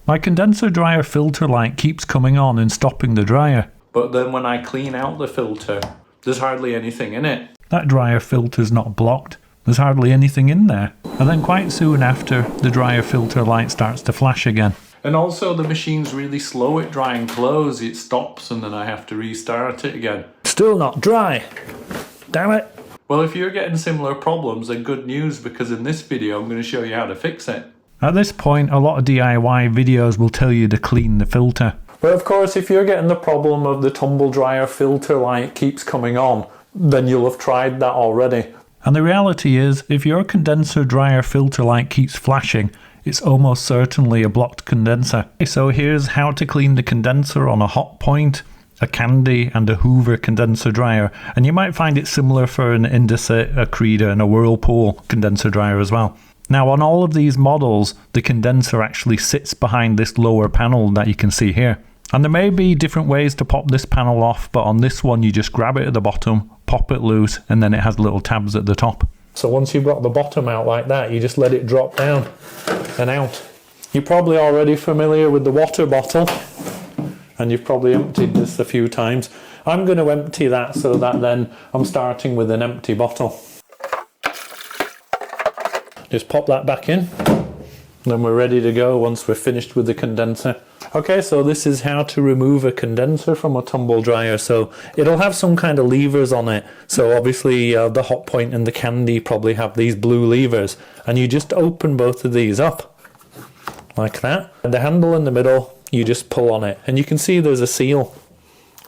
My condenser dryer filter light keeps coming on and stopping the dryer. But then when I clean out the filter, there's hardly anything in it. That dryer filter's not blocked. There's hardly anything in there. And then quite soon after, the dryer filter light starts to flash again. And also the machine's really slow at drying clothes. It stops and then I have to restart it again. Still not dry. Damn it. Well, if you're getting similar problems, then good news, because in this video I'm going to show you how to fix it. At this point, a lot of DIY videos will tell you to clean the filter. But of course, if you're getting the problem of the tumble dryer filter light keeps coming on, then you'll have tried that already. And the reality is, if your condenser dryer filter light keeps flashing, it's almost certainly a blocked condenser. So here's how to clean the condenser on a hot point, a Candy and a Hoover condenser dryer. And you might find it similar for an Indesit, a Creda and a Whirlpool condenser dryer as well. Now on all of these models, the condenser actually sits behind this lower panel that you can see here. And there may be different ways to pop this panel off, but on this one you just grab it at the bottom, pop it loose, and then it has little tabs at the top. So once you've got the bottom out like that, you just let it drop down and out. You're probably already familiar with the water bottle, and you've probably emptied this a few times. I'm going to empty that so that then I'm starting with an empty bottle. Just pop that back in, then we're ready to go once we're finished with the condenser. Okay, so this is how to remove a condenser from a tumble dryer. So it'll have some kind of levers on it. So obviously the hot point and the Candy probably have these blue levers, and you just open both of these up like that. And the handle in the middle, you just pull on it, and you can see there's a seal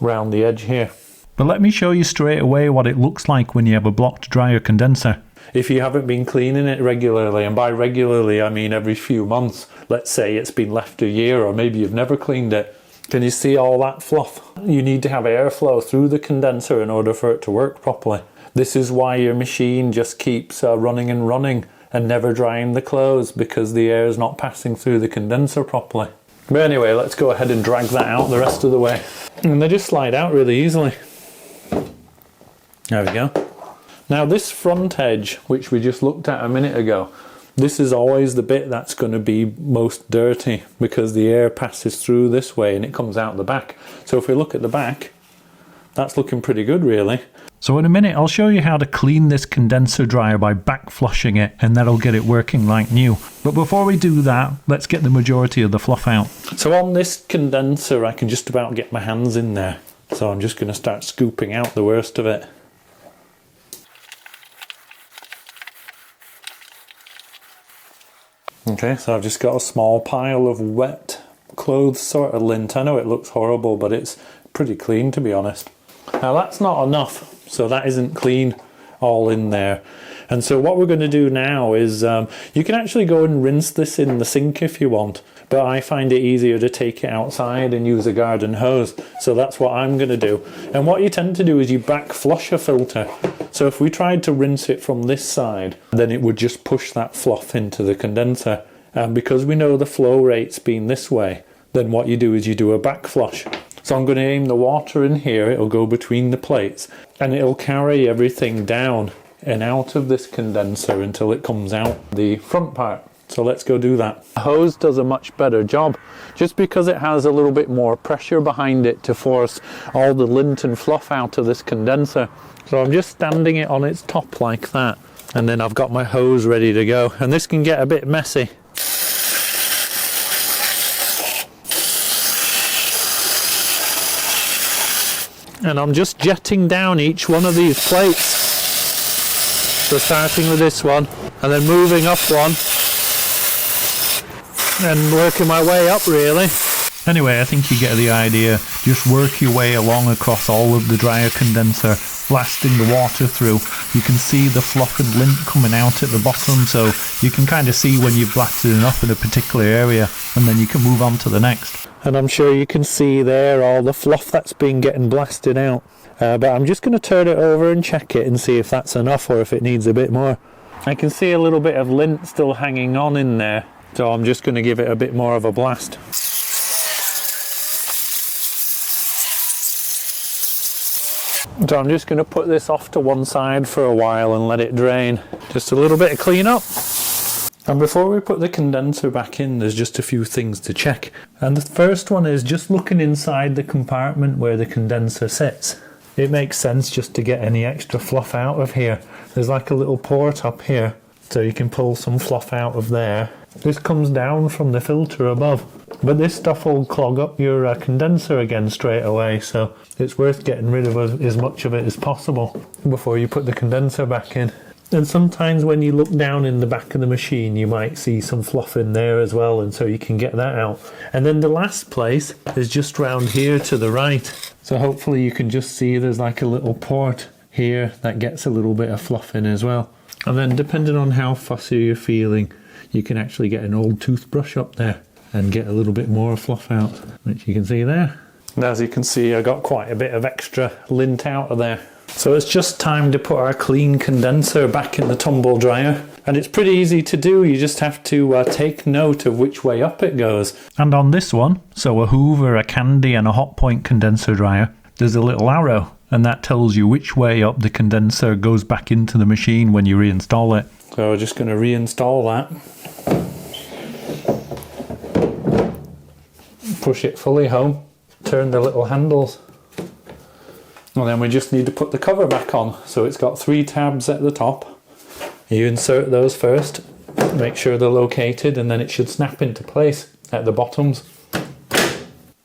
around the edge here. But let me show you straight away what it looks like when you have a blocked dryer condenser. If you haven't been cleaning it regularly, and by regularly I mean every few months, let's say it's been left a year or maybe you've never cleaned it, can you see all that fluff? You need to have airflow through the condenser in order for it to work properly. This is why your machine just keeps running and running and never drying the clothes, because the air is not passing through the condenser properly. But anyway, let's go ahead and drag that out the rest of the way. And they just slide out really easily. There we go. Now this front edge, which we just looked at a minute ago, this is always the bit that's going to be most dirty, because the air passes through this way and it comes out the back. So if we look at the back, that's looking pretty good really. So in a minute I'll show you how to clean this condenser dryer by back flushing it, and that'll get it working like new. But before we do that, let's get the majority of the fluff out. So on this condenser I can just about get my hands in there. So I'm just going to start scooping out the worst of it. Okay, so I've just got a small pile of wet clothes sort of lint. I know it looks horrible, but it's pretty clean to be honest. Now that's not enough, so that isn't clean all in there. And so what we're going to do now is, you can actually go and rinse this in the sink if you want, but I find it easier to take it outside and use a garden hose. So that's what I'm going to do. And what you tend to do is you back flush a filter. So if we tried to rinse it from this side, then it would just push that fluff into the condenser. And because we know the flow rate's been this way, then what you do is you do a back flush. So I'm going to aim the water in here, it'll go between the plates, and it'll carry everything down and out of this condenser until it comes out the front part. So let's go do that. The hose does a much better job, just because it has a little bit more pressure behind it to force all the lint and fluff out of this condenser. So I'm just standing it on its top like that, and then I've got my hose ready to go. And this can get a bit messy. And I'm just jetting down each one of these plates. So starting with this one, and then moving up one, and working my way up really. Anyway, I think you get the idea. Just work your way along across all of the dryer condenser, blasting the water through. You can see the fluff and lint coming out at the bottom, so you can kind of see when you've blasted enough in a particular area, and then you can move on to the next. And I'm sure you can see there all the fluff that's been getting blasted out. But I'm just going to turn it over and check it and see if that's enough or if it needs a bit more. I can see a little bit of lint still hanging on in there, so I'm just going to give it a bit more of a blast. So I'm just going to put this off to one side for a while and let it drain. Just a little bit of clean up. And before we put the condenser back in, there's just a few things to check. And the first one is just looking inside the compartment where the condenser sits. It makes sense just to get any extra fluff out of here. There's like a little port up here, so you can pull some fluff out of there. This comes down from the filter above, but this stuff will clog up your condenser again straight away, so it's worth getting rid of as much of it as possible before you put the condenser back in. And sometimes when you look down in the back of the machine, you might see some fluff in there as well, and so you can get that out. And then the last place is just round here to the right. So hopefully you can just see there's like a little port here that gets a little bit of fluff in as well. And then depending on how fussy you're feeling, you can actually get an old toothbrush up there and get a little bit more fluff out, which you can see there. And as you can see, I got quite a bit of extra lint out of there. So it's just time to put our clean condenser back in the tumble dryer. And it's pretty easy to do, you just have to take note of which way up it goes. And on this one, so a Hoover, a Candy and a Hot Point condenser dryer, there's a little arrow, and that tells you which way up the condenser goes back into the machine when you reinstall it. So we're just going to reinstall that. Push it fully home, turn the little handles. And then we just need to put the cover back on. So it's got 3 tabs at the top. You insert those first, make sure they're located, and then it should snap into place at the bottoms.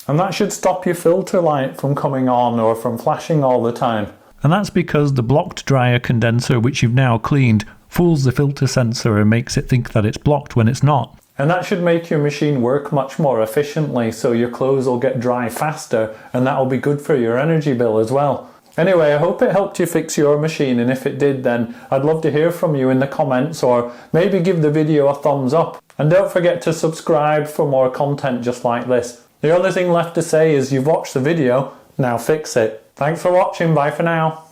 And that should stop your filter light from coming on or from flashing all the time. And that's because the blocked dryer condenser, which you've now cleaned, fools the filter sensor and makes it think that it's blocked when it's not. And that should make your machine work much more efficiently, so your clothes will get dry faster, and that'll be good for your energy bill as well. Anyway, I hope it helped you fix your machine, and if it did, then I'd love to hear from you in the comments, or maybe give the video a thumbs up. And don't forget to subscribe for more content just like this. The only thing left to say is you've watched the video, now fix it. Thanks for watching, bye for now.